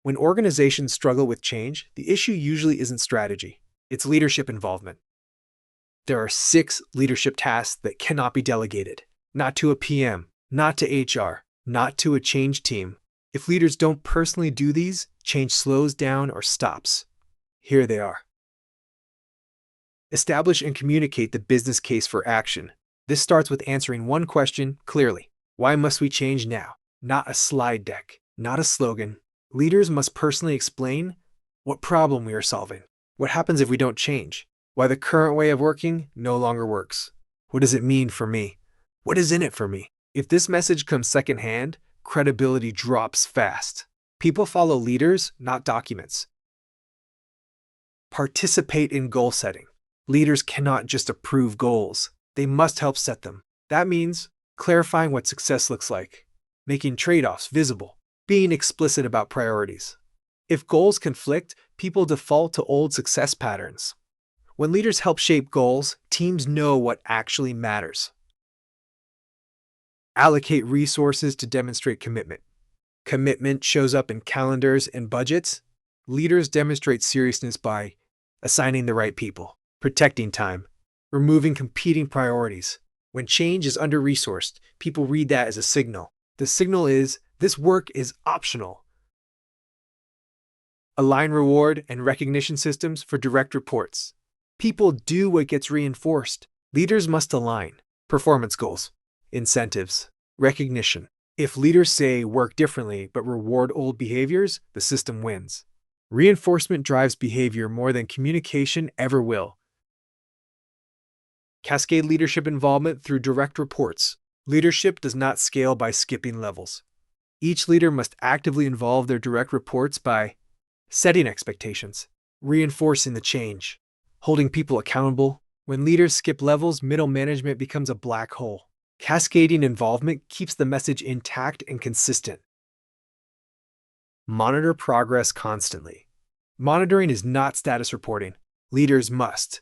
When organizations struggle with change, the issue usually isn't strategy, it's leadership involvement. There are 6 leadership tasks that cannot be delegated. Not to a PM, not to HR, not to a change team. If leaders don't personally do these, change slows down or stops. Here they are. Establish and communicate the business case for action. This starts with answering one question clearly. Why must we change now? Not a slide deck, not a slogan. Leaders must personally explain what problem we are solving. What happens if we don't change? Why the current way of working no longer works? What does it mean for me? What is in it for me? If this message comes secondhand, credibility drops fast. People follow leaders, not documents. Participate in goal setting. Leaders cannot just approve goals. They must help set them. That means clarifying what success looks like, making trade-offs visible, being explicit about priorities. If goals conflict, people default to old success patterns. When leaders help shape goals, teams know what actually matters. Allocate resources to demonstrate commitment. Commitment shows up in calendars and budgets. Leaders demonstrate seriousness by assigning the right people, protecting time, removing competing priorities. When change is under-resourced, people read that as a signal. The signal is, this work is optional. Align reward and recognition systems for direct reports. People do what gets reinforced. Leaders must align performance goals, incentives, recognition. If leaders say work differently but reward old behaviors, the system wins. Reinforcement drives behavior more than communication ever will. Cascade leadership involvement through direct reports. Leadership does not scale by skipping levels. Each leader must actively involve their direct reports by setting expectations, reinforcing the change, holding people accountable. When leaders skip levels, middle management becomes a black hole. Cascading involvement keeps the message intact and consistent. Monitor progress constantly. Monitoring is not status reporting. Leaders must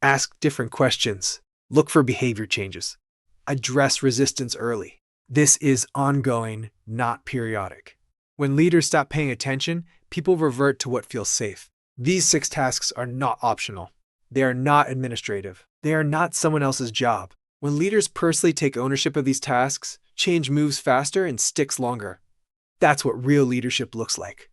ask different questions, look for behavior changes, address resistance early. This is ongoing, not periodic. When leaders stop paying attention, people revert to what feels safe. These 6 tasks are not optional. They are not administrative. They are not someone else's job. When leaders personally take ownership of these tasks, change moves faster and sticks longer. That's what real leadership looks like.